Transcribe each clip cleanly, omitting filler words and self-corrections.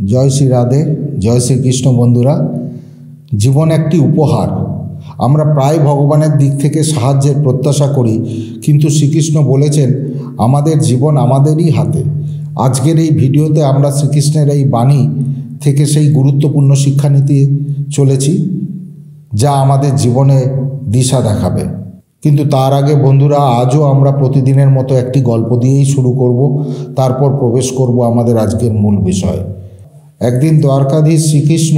জয় শ্রী রাধে, জয় শ্রীকৃষ্ণ। বন্ধুরা, জীবন একটি উপহার। আমরা প্রায় ভগবানের দিক থেকে সাহায্যের প্রত্যাশা করি, কিন্তু শ্রীকৃষ্ণ বলেছেন আমাদের জীবন আমাদেরই হাতে। আজকের এই ভিডিওতে আমরা শ্রীকৃষ্ণের এই বাণী থেকে সেই গুরুত্বপূর্ণ শিক্ষা নিতে চলেছি, যা আমাদের জীবনে দিশা দেখাবে। কিন্তু তার আগে বন্ধুরা, আজও আমরা প্রতিদিনের মতো একটি গল্প দিয়েই শুরু করব, তারপর প্রবেশ করব আমাদের আজকের মূল বিষয়। একদিন দ্বারকাধীশ শ্রীকৃষ্ণ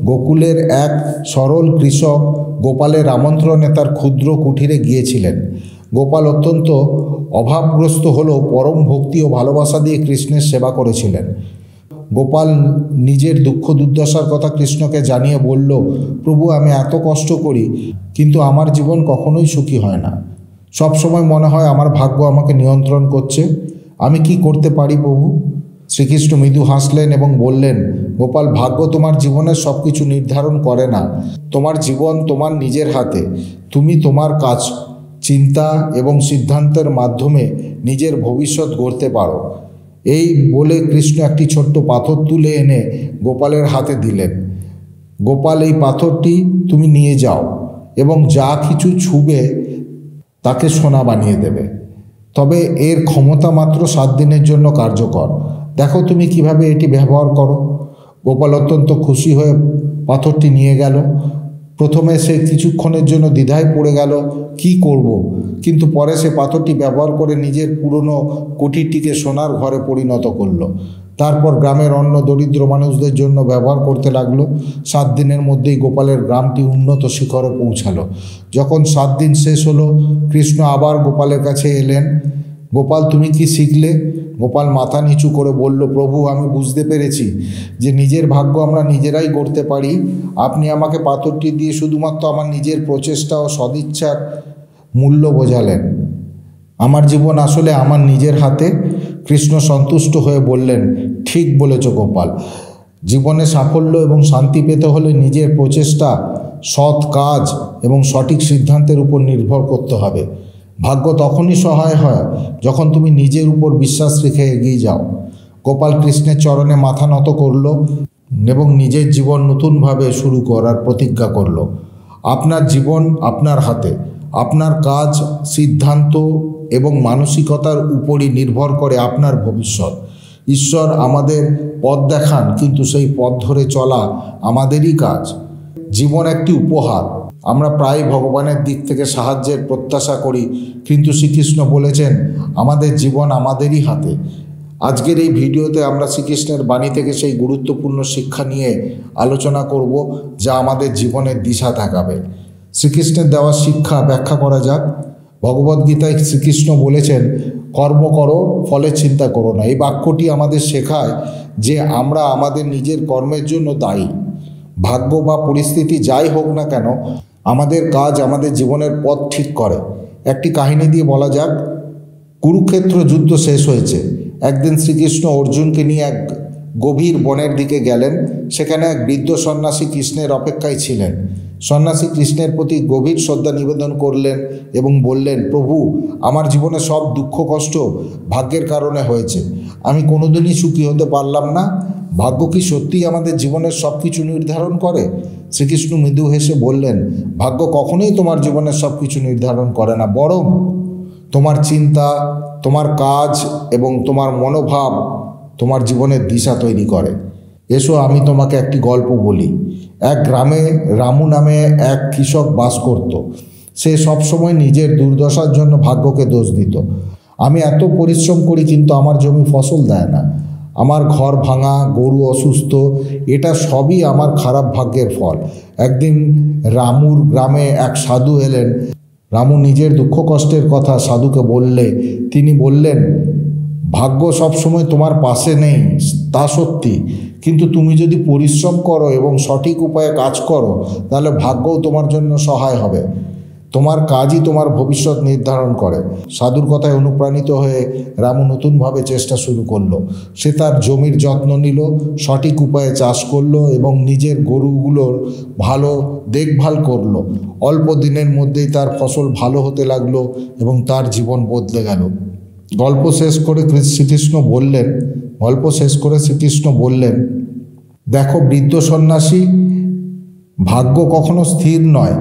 গোকুলের এক সরল কৃষক গোপালের আমন্ত্রণে তার ক্ষুদ্র কুঠিরে গিয়েছিলেন। গোপাল অত্যন্ত অভাবগ্রস্ত হলেও পরম ভক্তি ও ভালোবাসা দিয়ে কৃষ্ণের সেবা করেছিলেন। গোপাল নিজের দুঃখ দুর্দশার কথা কৃষ্ণকে জানিয়ে বলল, প্রভু, আমি এত কষ্ট করি, কিন্তু আমার জীবন কখনোই সুখী হয় না। সবসময় মনে হয় আমার ভাগ্য আমাকে নিয়ন্ত্রণ করছে। আমি কি করতে পারি প্রভু? শ্রীকৃষ্ণ মৃদু হাসলেন এবং বললেন, গোপাল, ভাগ্য তোমার জীবনের সব কিছু নির্ধারণ করে না। তোমার জীবন তোমার নিজের হাতে। তুমি তোমার কাজ, চিন্তা এবং সিদ্ধান্তের মাধ্যমে নিজের ভবিষ্যৎ গড়তে পারো। এই বলে কৃষ্ণ একটি ছোট্ট পাথর তুলে এনে গোপালের হাতে দিলেন। গোপাল, এই পাথরটি তুমি নিয়ে যাও এবং যা কিছু ছুবে তাকে সোনা বানিয়ে দেবে। তবে এর ক্ষমতা মাত্র 7 দিনের জন্য কার্যকর। দেখো তুমি কিভাবে এটি ব্যবহার করো। গোপাল অত্যন্ত খুশি হয়ে পাথরটি নিয়ে গেল। প্রথমে সে কিছুক্ষণের জন্য দ্বিধায় পড়ে গেল, কি করব, কিন্তু পরে সে পাথরটি ব্যবহার করে নিজের পুরনো কুঠিরটিকে সোনার ঘরে পরিণত করল। তারপর গ্রামের অন্য দরিদ্র মানুষদের জন্য ব্যবহার করতে লাগলো। 7 দিনের মধ্যেই গোপালের গ্রামটি উন্নত শিখরে পৌঁছালো। যখন 7 দিন শেষ হলো, কৃষ্ণ আবার গোপালের কাছে এলেন। গোপাল, তুমি কি শিখলে? গোপাল মাথা নিচু করে বলল, প্রভু, আমি বুঝতে পেরেছি যে নিজের ভাগ্য আমরা নিজেরাই গড়তে পারি। আপনি আমাকে পাথরটি দিয়ে শুধুমাত্র আমার নিজের প্রচেষ্টা ও সদিচ্ছার মূল্য বোঝালেন। আমার জীবন আসলে আমার নিজের হাতে। কৃষ্ণ সন্তুষ্ট হয়ে বললেন, ঠিক বলেছ গোপাল। জীবনে সাফল্য এবং শান্তি পেতে হলে নিজের প্রচেষ্টা, সৎ কাজ এবং সঠিক সিদ্ধান্তের উপর নির্ভর করতে হবে। ভাগ্য তখনই সহায় হয় যখন তুমি নিজের উপর বিশ্বাস রেখে এগিয়ে যাও। গোপাল কৃষ্ণের চরণে মাথা নত করল এবং নিজের জীবন নতুনভাবে শুরু করার প্রতিজ্ঞা করল। আপনার জীবন আপনার হাতে। আপনার কাজ, সিদ্ধান্ত এবং মানসিকতার উপরই নির্ভর করে আপনার ভবিষ্যৎ। ঈশ্বর আমাদের পথ দেখান, কিন্তু সেই পথ ধরে চলা আমাদেরই কাজ। জীবন একটি উপহার। আমরা প্রায় ভগবানের দিক থেকে সাহায্যের প্রত্যাশা করি, কিন্তু শ্রীকৃষ্ণ বলেছেন আমাদের জীবন আমাদেরই হাতে। আজকের এই ভিডিওতে আমরা শ্রীকৃষ্ণের বাণী থেকে সেই গুরুত্বপূর্ণ শিক্ষা নিয়ে আলোচনা করব, যা আমাদের জীবনের দিশা দেখাবে। শ্রীকৃষ্ণের দেওয়া শিক্ষা ব্যাখ্যা করা যাক। ভগবদ্গীতায় শ্রীকৃষ্ণ বলেছেন, কর্ম করো, ফলের চিন্তা করো না। এই বাক্যটি আমাদের শেখায় যে আমরা আমাদের নিজের কর্মের জন্য দায়ী। ভাগ্য বা পরিস্থিতি যাই হোক না কেন, আমাদের কাজ আমাদের জীবনের পথ ঠিক করে। একটি কাহিনী দিয়ে বলা যাক। কুরুক্ষেত্র যুদ্ধ শেষ হয়েছে। একদিন শ্রীকৃষ্ণ অর্জুনকে নিয়ে এক গভীর বনের দিকে গেলেন। সেখানে এক বৃদ্ধ সন্ন্যাসী কৃষ্ণের অপেক্ষায় ছিলেন। সন্ন্যাসী কৃষ্ণের প্রতি গভীর শ্রদ্ধা নিবেদন করলেন এবং বললেন, প্রভু, আমার জীবনে সব দুঃখ কষ্ট ভাগ্যের কারণে হয়েছে। আমি কোনোদিনই সুখী হতে পারলাম না। ভাগ্য কি সত্যিই আমাদের জীবনের সব কিছু নির্ধারণ করে? শ্রীকৃষ্ণ মৃদু হেসে বললেন, ভাগ্য কখনোই তোমার জীবনের সব কিছু নির্ধারণ করে না, বরং তোমার চিন্তা, তোমার কাজ এবং তোমার মনোভাব তোমার জীবনের দিশা তৈরি করে। এসো আমি তোমাকে একটি গল্প বলি। এক গ্রামে রামু নামে এক কৃষক বাস করত। সে সবসময় নিজের দুর্দশার জন্য ভাগ্যকে দোষ দিত। আমি এত পরিশ্রম করি, কিন্তু আমার জমি ফসল দেয় না। আমার ঘর ভাঙা, গরু অসুস্থ, এটা সবই আমার খারাপ ভাগ্যের ফল। একদিন রামুর গ্রামে এক সাধু এলেন। রামু নিজের দুঃখ কষ্টের কথা সাধুকে বললে তিনি বললেন, ভাগ্য সবসময় তোমার পাশে নেই তা সত্যি, কিন্তু তুমি যদি পরিশ্রম করো এবং সঠিক উপায়ে কাজ করো, তাহলে ভাগ্যও তোমার জন্য সহায় হবে। তোমার কাজই তোমার ভবিষ্যৎ নির্ধারণ করে। সাধুর কথায় অনুপ্রাণিত হয়ে রামু নতুনভাবে চেষ্টা শুরু করলো। সে তার জমির যত্ন নিল, সঠিক উপায়ে চাষ করলো এবং নিজের গরুগুলোর ভালো দেখভাল করলো। অল্প দিনের মধ্যেই তার ফসল ভালো হতে লাগলো এবং তার জীবন বদলে গেল। গল্প শেষ করে শ্রীকৃষ্ণ বললেন, দেখো বৃদ্ধ সন্ন্যাসী, ভাগ্য কখনো স্থির নয়।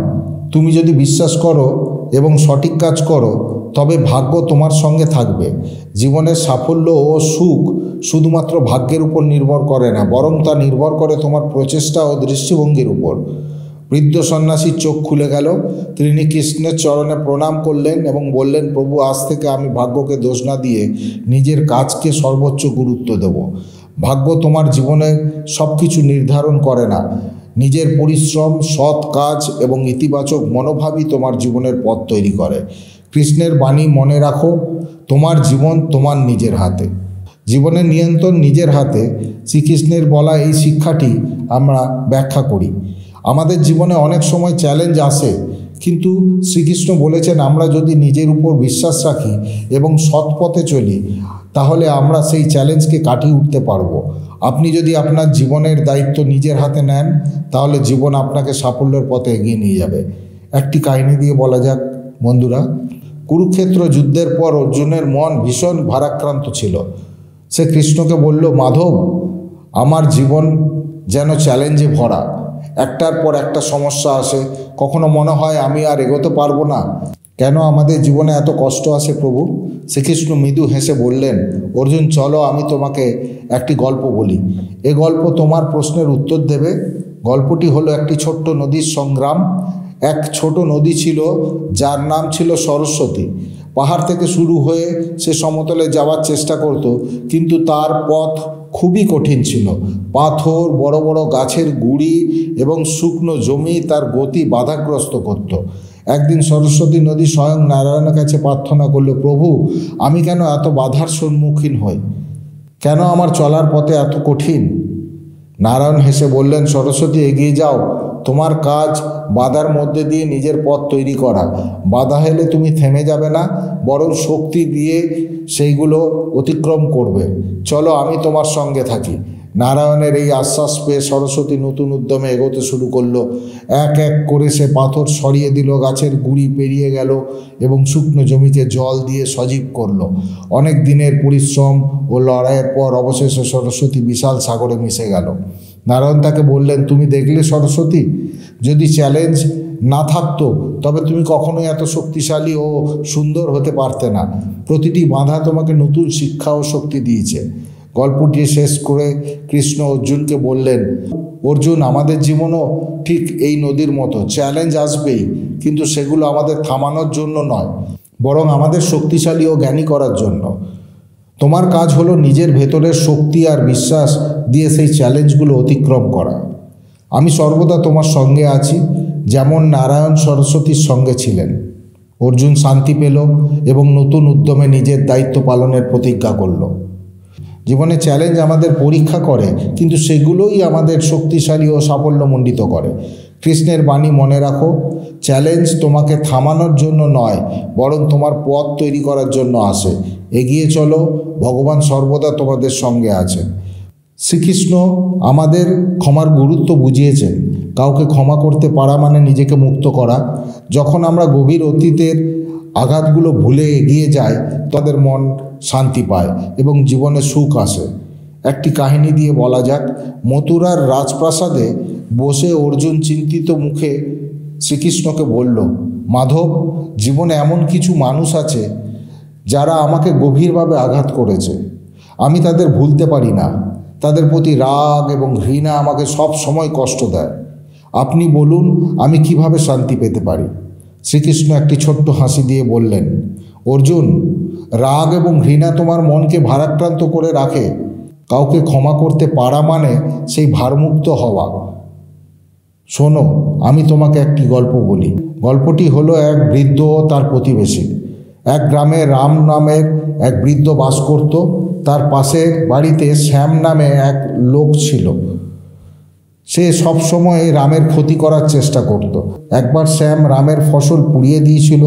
তুমি যদি বিশ্বাস করো এবং সঠিক কাজ করো তবে ভাগ্য তোমার সঙ্গে থাকবে। জীবনের সাফল্য ও সুখ শুধুমাত্র ভাগ্যের উপর নির্ভর করে না, বরং তা নির্ভর করে তোমার প্রচেষ্টা ও দৃষ্টিভঙ্গির উপর। বৃদ্ধ সন্ন্যাসীর চোখ খুলে গেল। তিনি কৃষ্ণের চরণে প্রণাম করলেন এবং বললেন, প্রভু, আজ থেকে আমি ভাগ্যকে দোষ না দিয়ে নিজের কাজকে সর্বোচ্চ গুরুত্ব দেব। ভাগ্য তোমার জীবনে সব কিছু নির্ধারণ করে না। নিজের পরিশ্রম, সৎ কাজ এবং ইতিবাচক মনোভাবই তোমার জীবনের পথ তৈরি করে। কৃষ্ণের বাণী মনে রাখো, তোমার জীবন তোমার নিজের হাতে। জীবনের নিয়ন্ত্রণ নিজের হাতে। শ্রীকৃষ্ণের বলা এই শিক্ষাটি আমরা ব্যাখ্যা করি। আমাদের জীবনে অনেক সময় চ্যালেঞ্জ আসে, কিন্তু শ্রীকৃষ্ণ বলেছেন আমরা যদি নিজের উপর বিশ্বাস রাখি এবং সৎ পথে চলি তাহলে আমরা সেই চ্যালেঞ্জকে কাটিয়ে উঠতে পারবো। আপনি যদি আপনার জীবনের দায়িত্ব নিজের হাতে নেন তাহলে জীবন আপনাকে সাফল্যের পথে এগিয়ে নিয়ে যাবে। একটি কাহিনী দিয়ে বলা যাক বন্ধুরা। কুরুক্ষেত্র যুদ্ধের পর অর্জুনের মন ভীষণ ভারাক্রান্ত ছিল। সে কৃষ্ণকে বলল, মাধব, আমার জীবন যেন চ্যালেঞ্জে ভরা। একটার পর একটা সমস্যা আসে। কখনো মনে হয় আমি আর এগোতে পারবো না। কেন আমাদের জীবনে এত কষ্ট আসে প্রভু? শ্রীকৃষ্ণ মৃদু হেসে বললেন, অর্জুন, চলো আমি তোমাকে একটি গল্প বলি। এ গল্প তোমার প্রশ্নের উত্তর দেবে। গল্পটি হলো একটি ছোট্ট নদীর সংগ্রাম। এক ছোট নদী ছিল যার নাম ছিল সরস্বতী। পাহাড় থেকে শুরু হয়ে সে সমতলে যাওয়ার চেষ্টা করত, কিন্তু তার পথ খুবই কঠিন ছিল। পাথর, বড় বড় গাছের গুঁড়ি এবং শুকনো জমি তার গতি বাধাগ্রস্ত করত। একদিন সরস্বতী নদী স্বয়ং নারায়ণের কাছে প্রার্থনা করল, প্রভু, আমি কেন এত বাধার সম্মুখীন হই? কেন আমার চলার পথে এত কঠিন? নারায়ণ হেসে বললেন, সরস্বতী, এগিয়ে যাও। তোমার কাজ বাধার মধ্যে দিয়ে নিজের পথ তৈরি করা। বাধা এলে তুমি থেমে যাবে না, বরং শক্তি দিয়ে সেইগুলো অতিক্রম করবে। চলো, আমি তোমার সঙ্গে থাকি। নারায়ণের এই আশ্বাস পেয়ে সরস্বতী নতুন উদ্যমে এগোতে শুরু করলো। এক এক করে সে পাথর সরিয়ে দিল, গাছের গুঁড়ি পেরিয়ে গেল এবং শুকনো জমিতে জল দিয়ে সজীব করলো। অনেক দিনের পরিশ্রম ও লড়াইয়ের পর অবশেষে সরস্বতী বিশাল সাগরে মিশে গেল। নারায়ণ তাকে বললেন, তুমি দেখলে সরস্বতী, যদি চ্যালেঞ্জ না থাকতো তবে তুমি কখনোই এত শক্তিশালী ও সুন্দর হতে পারতে না। প্রতিটি বাধা তোমাকে নতুন শিক্ষা ও শক্তি দিয়েছে। গল্পটি শেষ করে কৃষ্ণ অর্জুনকে বললেন, অর্জুন, আমাদের জীবনও ঠিক এই নদীর মতো। চ্যালেঞ্জ আসবেই, কিন্তু সেগুলো আমাদের থামানোর জন্য নয়, বরং আমাদের শক্তিশালী ও জ্ঞানী করার জন্য। তোমার কাজ হলো নিজের ভেতরের শক্তি আর বিশ্বাস দিয়ে সেই চ্যালেঞ্জগুলো অতিক্রম করা। আমি সর্বদা তোমার সঙ্গে আছি, যেমন নারায়ণ সরস্বতীর সঙ্গে ছিলেন। অর্জুন শান্তি পেল এবং নতুন উদ্যমে নিজের দায়িত্ব পালনের প্রতিজ্ঞা করল। জীবনে চ্যালেঞ্জ আমাদের পরীক্ষা করে, কিন্তু সেগুলোই আমাদের শক্তিশালী ও সাফল্যমণ্ডিত করে। কৃষ্ণের বাণী মনে রাখো, চ্যালেঞ্জ তোমাকে থামানোর জন্য নয়, বরং তোমার পথ তৈরি করার জন্য আসে। এগিয়ে চলো, ভগবান সর্বদা তোমাদের সঙ্গে আছেন। শ্রীকৃষ্ণ আমাদের ক্ষমার গুরুত্ব বুঝিয়েছেন। কাউকে ক্ষমা করতে পারা মানে নিজেকে মুক্ত করা। যখন আমরা গভীর অতীতের আঘাতগুলো ভুলে এগিয়ে যাই, তাদের মন শান্তি পায় এবং জীবনে সুখ আসে। একটি কাহিনী দিয়ে বলা যাক। মথুরার রাজপ্রাসাদে বসে অর্জুন চিন্তিত মুখে শ্রীকৃষ্ণকে বলল, মাধব, জীবনে এমন কিছু মানুষ আছে যারা আমাকে গভীরভাবে আঘাত করেছে। আমি তাদের ভুলতে পারি না। তাদের প্রতি রাগ এবং ঘৃণা আমাকে সব সময় কষ্ট দেয়। আপনি বলুন, আমি কিভাবে শান্তি পেতে পারি? শ্রীকৃষ্ণ একটি ছোট্ট হাসি দিয়ে বললেন, অর্জুন, রাগ এবং ঘৃণা তোমার মনকে ভারাক্রান্ত করে রাখে। কাউকে ক্ষমা করতে পারা মানে সেই ভারমুক্ত হওয়া। শোনো, আমি তোমাকে একটি গল্প বলি। গল্পটি হলো এক বৃদ্ধ ও তার প্রতিবেশী। এক গ্রামে রাম নামের এক বৃদ্ধ বাস করত। তার পাশের বাড়িতে শ্যাম নামে এক লোক ছিল। সে সবসময় রামের ক্ষতি করার চেষ্টা করত। একবার শ্যাম রামের ফসল পুড়িয়ে দিয়েছিল,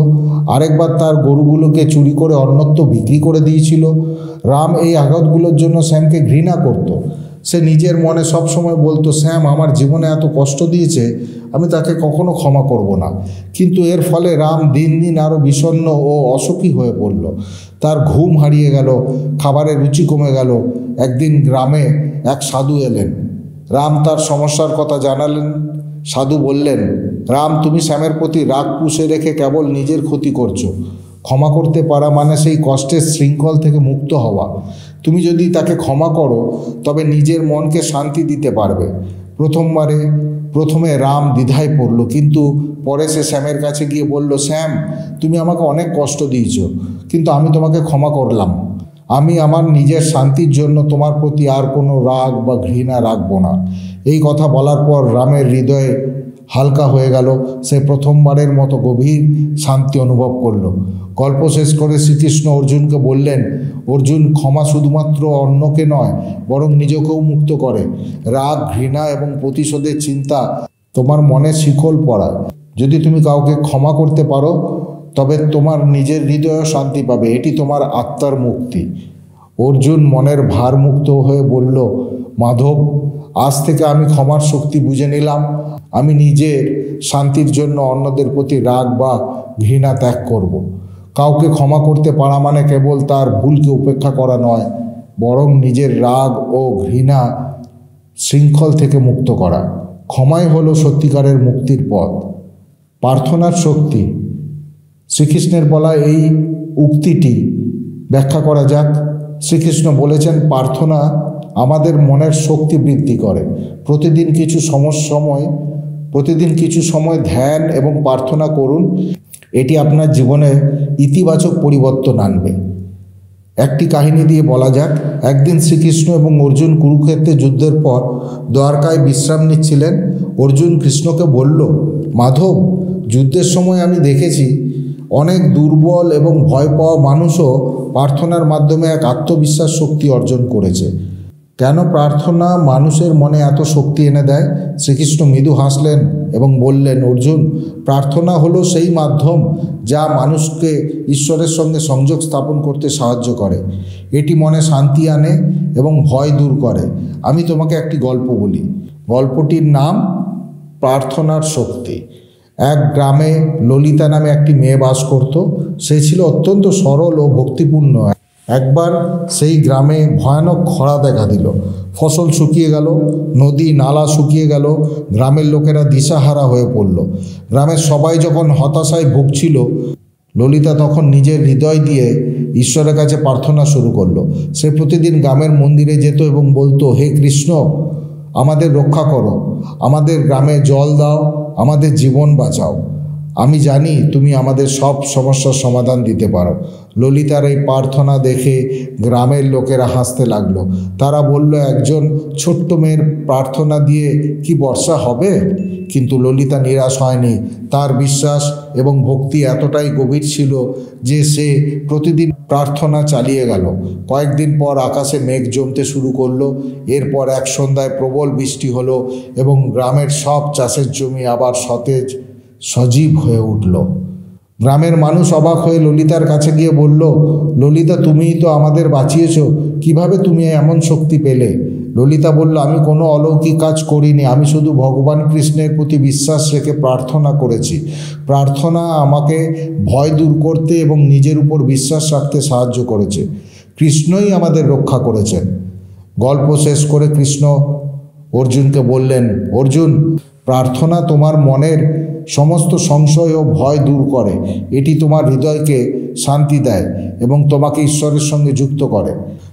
আরেকবার তার গরুগুলোকে চুরি করে অন্যত্র বিক্রি করে দিয়েছিল। রাম এই আঘাতগুলোর জন্য শ্যামকে ঘৃণা করত। সে নিজের মনে সবসময় বলতো, শ্যাম আমার জীবনে এত কষ্ট দিয়েছে, আমি তাকে কখনো ক্ষমা করব না। কিন্তু এর ফলে রাম দিন দিন আরও বিষণ্ণ ও অসুখী হয়ে পড়ল। তার ঘুম হারিয়ে গেল, খাবারের রুচি কমে গেল। একদিন গ্রামে এক সাধু এলেন। রাম তার সমস্যার কথা জানালেন। সাধু বললেন, রাম, তুমি শ্যামের প্রতি রাগ পুষে রেখে কেবল নিজের ক্ষতি করছো। ক্ষমা করতে পারা মানে সেই কষ্টের শৃঙ্খল থেকে মুক্ত হওয়া। তুমি যদি তাকে ক্ষমা করো তবে নিজের মনকে শান্তি দিতে পারবে। প্রথমে রাম দ্বিধায় পড়ল, কিন্তু পরে সে শ্যামের কাছে গিয়ে বলল, শ্যাম, তুমি আমাকে অনেক কষ্ট দিয়েছ, কিন্তু আমি তোমাকে ক্ষমা করলাম। আমি আমার নিজের শান্তির জন্য তোমার প্রতি আর কোনো রাগ বা ঘৃণা রাখব না। এই কথা বলার পর রামের হৃদয়ে হালকা হয়ে গেল। সে প্রথমবারের মতো গভীর শান্তি অনুভব করল। গল্প শেষ করে শ্রীকৃষ্ণ অর্জুনকে বললেন, অর্জুন, ক্ষমা শুধুমাত্র অন্যকে নয়, বরং নিজেকেও মুক্ত করে। রাগ, ঘৃণা এবং প্রতিশোধের চিন্তা তোমার মনে শিকল পড়ায়। যদি তুমি কাউকে ক্ষমা করতে পারো তবে তোমার নিজের হৃদয়েও শান্তি পাবে। এটি তোমার আত্মার মুক্তি। অর্জুন মনের ভার মুক্ত হয়ে বলল, মাধব, আজ থেকে আমি ক্ষমার শক্তি বুঝে নিলাম। আমি নিজের শান্তির জন্য অন্যদের প্রতি রাগ বা ঘৃণা ত্যাগ করব। কাউকে ক্ষমা করতে পারা মানে কেবল তার ভুলকে উপেক্ষা করা নয়, বরং নিজের রাগ ও ঘৃণা শৃঙ্খল থেকে মুক্ত করা। ক্ষমাই হলো সত্যিকারের মুক্তির পথ। প্রার্থনার শক্তি। শ্রীকৃষ্ণের বলা এই উক্তিটি ব্যাখ্যা করা যাক। শ্রীকৃষ্ণ বলেছেন, প্রার্থনা আমাদের মনের শক্তি বৃদ্ধি করে। প্রতিদিন কিছু সময় ধ্যান এবং প্রার্থনা করুন। এটি আপনার জীবনে ইতিবাচক পরিবর্তন আনবে। একটি কাহিনী দিয়ে বলা যাক। একদিন শ্রীকৃষ্ণ এবং অর্জুন কুরুক্ষেত্রে যুদ্ধের পর দ্বারকায় বিশ্রাম নিচ্ছিলেন। অর্জুন কৃষ্ণকে বলল, মাধব, যুদ্ধের সময় আমি দেখেছি অনেক দুর্বল এবং ভয় পাওয়া মানুষও প্রার্থনার মাধ্যমে এক আত্মবিশ্বাস শক্তি অর্জন করেছে। কেন প্রার্থনা মানুষের মনে এত শক্তি এনে দেয়? শ্রীকৃষ্ণ মৃদু হাসলেন এবং বললেন, অর্জুন, প্রার্থনা হলো সেই মাধ্যম যা মানুষকে ঈশ্বরের সঙ্গে সংযোগ স্থাপন করতে সাহায্য করে। এটি মনে শান্তি আনে এবং ভয় দূর করে। আমি তোমাকে একটি গল্প বলি। গল্পটির নাম প্রার্থনার শক্তি। এক গ্রামে ললিতা নামে একটি মেয়ে বাস করত। সে ছিল অত্যন্ত সরল ও ভক্তিপূর্ণ। একবার সেই গ্রামে ভয়ানক খরা দেখা দিল। ফসল শুকিয়ে গেল, নদী নালা শুকিয়ে গেল, গ্রামের লোকেরা দিশাহারা হয়ে পড়ল। গ্রামের সবাই যখন হতাশায় ভুগছিল, ললিতা তখন নিজের হৃদয় দিয়ে ঈশ্বরের কাছে প্রার্থনা শুরু করলো। সে প্রতিদিন গ্রামের মন্দিরে যেত এবং বলতো, হে কৃষ্ণ, আমাদের রক্ষা করো, আমাদের গ্রামে জল দাও, আমাদের জীবন বাঁচাও। আমি জানি তুমি আমাদের সব সমস্যার সমাধান দিতে পারো। ললিতার এই প্রার্থনা দেখে গ্রামের লোকেরা হাসতে লাগলো। তারা বলল, একজন ছোট্ট মেয়ের প্রার্থনা দিয়ে কি বর্ষা হবে? কিন্তু ললিতা নিরাশ হয়নি। তার বিশ্বাস এবং ভক্তি এতটাই গভীর ছিল যে সে প্রতিদিন প্রার্থনা চালিয়ে গেল। কয়েকদিন পর আকাশে মেঘ জমতে শুরু করলো। এরপর এক সন্ধ্যায় প্রবল বৃষ্টি হলো এবং গ্রামের সব চাষের জমি আবার সতেজ সজীব হয়ে উঠল। গ্রামের মানুষ অবাক হয়ে ললিতার কাছে গিয়ে বলল, ললিতা, তুমিই তো আমাদের বাঁচিয়েছ, কিভাবে তুমি এমন শক্তি পেলে? ললিতা বলল, আমি কোনো অলৌকিক কাজ করিনি, আমি শুধু ভগবান কৃষ্ণের প্রতি বিশ্বাস রেখে প্রার্থনা করেছি। প্রার্থনা আমাকে ভয় দূর করতে এবং নিজের উপর বিশ্বাস রাখতে সাহায্য করেছে। কৃষ্ণই আমাদের রক্ষা করেছেন। গল্প শেষ করে কৃষ্ণ অর্জুনকে বললেন, অর্জুন, প্রার্থনা তোমার মনের সমস্ত সংশয় ও ভয় দূর করে। এটি তোমার হৃদয়কে শান্তি দেয় এবং তোমাকে ঈশ্বরের সঙ্গে যুক্ত করে।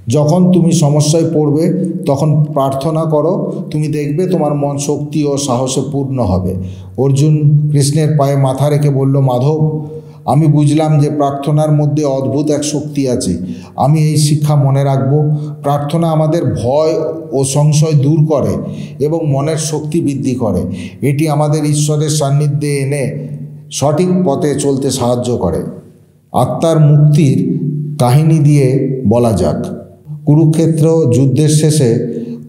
যখন তুমি সমস্যায় পড়বে তখন প্রার্থনা করো, তুমি দেখবে তোমার মন শক্তি ও সাহসে পূর্ণ হবে। অর্জুন কৃষ্ণের পায়ে মাথা রেখে বলল, মাধব, আমি বুঝলাম যে প্রার্থনার মধ্যে অদ্ভুত এক শক্তি আছে। আমি এই শিক্ষা মনে রাখব। প্রার্থনা আমাদের ভয় ও সংশয় দূর করে এবং মনের শক্তি বৃদ্ধি করে। এটি আমাদের ঈশ্বরের সান্নিধ্যে এনে সঠিক পথে চলতে সাহায্য করে। আত্মার মুক্তির কাহিনী দিয়ে বলা যাক। কুরুক্ষেত্র যুদ্ধের শেষে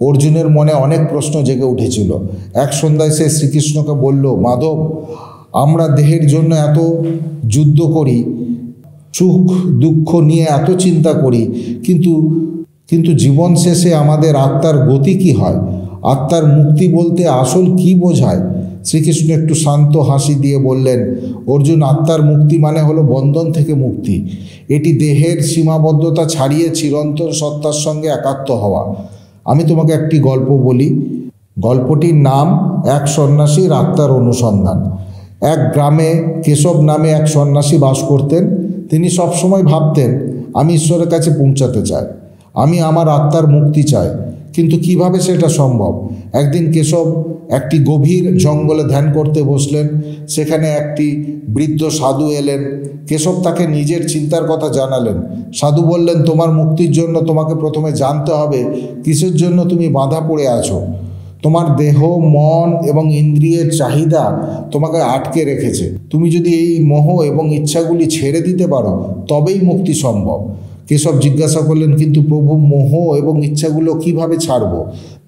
অর্জুনের মনে অনেক প্রশ্ন জেগে উঠেছিল। এক সন্ধ্যায় সে শ্রীকৃষ্ণকে বলল, মাধব, আমরা দেহের জন্য এত যুদ্ধ করি, সুখ দুঃখ নিয়ে এত চিন্তা করি, কিন্তু জীবন শেষে আমাদের আত্মার গতি কী হয়? আত্মার মুক্তি বলতে আসল কী বোঝায়? শ্রীকৃষ্ণ একটু শান্ত হাসি দিয়ে বললেন, অর্জুন, আত্মার মুক্তি মানে হলো বন্ধন থেকে মুক্তি। এটি দেহের সীমাবদ্ধতা ছাড়িয়ে চিরন্তন সত্তার সঙ্গে একাত্ম হওয়া। আমি তোমাকে একটি গল্প বলি। গল্পটির নাম এক সন্ন্যাসীর আত্মার অনুসন্ধান। এক গ্রামে কেশব নামে এক সন্ন্যাসী বাস করতেন। তিনি সবসময় ভাবতেন, আমি ঈশ্বরের কাছে পৌঁছাতে চাই, আমি আমার আত্মার মুক্তি চাই, কিন্তু কিভাবে সেটা সম্ভব? একদিন কেশব একটি গভীর জঙ্গলে ধ্যান করতে বসলেন। সেখানে একটি বৃদ্ধ সাধু এলেন। কেশব তাকে নিজের চিন্তার কথা জানালেন। সাধু বললেন, তোমার মুক্তির জন্য তোমাকে প্রথমে জানতে হবে কিসের জন্য তুমি বাঁধা পড়ে আছো। তোমার দেহ, মন এবং ইন্দ্রিয়ের চাহিদা তোমাকে আটকে রেখেছে। তুমি যদি এই মোহ এবং ইচ্ছাগুলি ছেড়ে দিতে পারো তবেই মুক্তি সম্ভব। কেশব জিজ্ঞাসা করলেন, কিন্তু প্রভু, মোহ এবং ইচ্ছাগুলো কিভাবে ছাড়ব?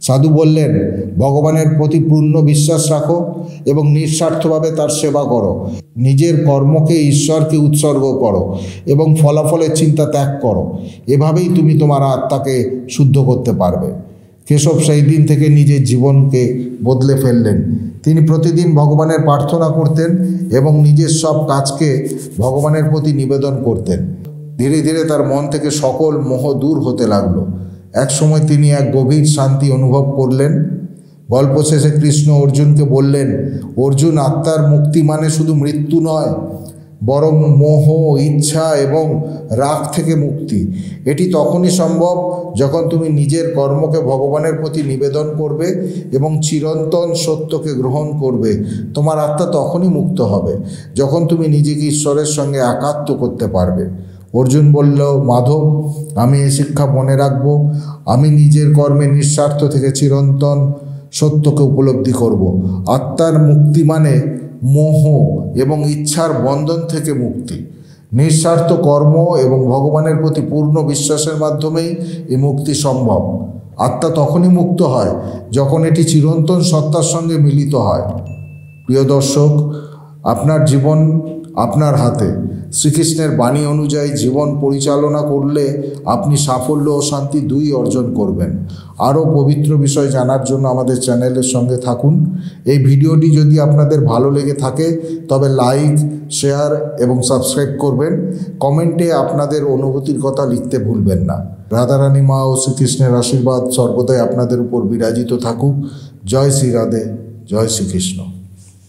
সাধু বললেন, ভগবানের প্রতি পূর্ণ বিশ্বাস রাখো এবং নিঃস্বার্থভাবে তার সেবা করো। নিজের কর্মকে ঈশ্বরকে উৎসর্গ করো এবং ফলাফলের চিন্তা ত্যাগ করো। এভাবেই তুমি তোমার আত্মাকে শুদ্ধ করতে পারবে। কেশব সেই দিন থেকে নিজের জীবনকে বদলে ফেললেন। তিনি প্রতিদিন ভগবানের প্রার্থনা করতেন এবং নিজের সব কাজকে ভগবানের প্রতি নিবেদন করতেন। ধীরে ধীরে তার মন থেকে সকল মোহ দূর হতে লাগলো। এক সময় তিনি এক গভীর শান্তি অনুভব করলেন। গল্প শেষে কৃষ্ণ অর্জুনকে বললেন, অর্জুন, আত্মার মুক্তি মানে শুধু মৃত্যু নয়, বরং মোহ, ইচ্ছা এবং রাগ থেকে মুক্তি। এটি তখনই সম্ভব যখন তুমি নিজের কর্মকে ভগবানের প্রতি নিবেদন করবে এবং চিরন্তন সত্যকে গ্রহণ করবে। তোমার আত্মা তখনই মুক্ত হবে যখন তুমি নিজেকে ঈশ্বরের সঙ্গে একাত্ম করতে পারবে। অর্জুন বলল, মাধব, আমি এই শিক্ষা মনে রাখব। আমি নিজের কর্মে নিঃস্বার্থ থেকে চিরন্তন সত্যকে উপলব্ধি করব। আত্মার মুক্তি মানে মোহ এবং ইচ্ছার বন্ধন থেকে মুক্তি। নিঃস্বার্থ কর্ম এবং ভগবানের প্রতি পূর্ণ বিশ্বাসের মাধ্যমেই এই মুক্তি সম্ভব। আত্মা তখনই মুক্ত হয় যখন এটি চিরন্তন সত্তার সঙ্গে মিলিত হয়। প্রিয় দর্শক, আপনার জীবন আপনার হাতে। শ্রীকৃষ্ণের বাণী অনুযায়ী জীবন পরিচালনা করলে আপনি সাফল্য ও শান্তি দুই অর্জন করবেন। আরও পবিত্র বিষয় জানার জন্য আমাদের চ্যানেলের সঙ্গে থাকুন। এই ভিডিওটি যদি আপনাদের ভালো লেগে থাকে তবে লাইক, শেয়ার এবং সাবস্ক্রাইব করবেন। কমেন্টে আপনাদের অনুভূতির কথা লিখতে ভুলবেন না। রাধারানী মা ও শ্রীকৃষ্ণের আশীর্বাদ সর্বদাই আপনাদের উপর বিরাজিত থাকুক। জয় শ্রী রাধে, জয় শ্রীকৃষ্ণ।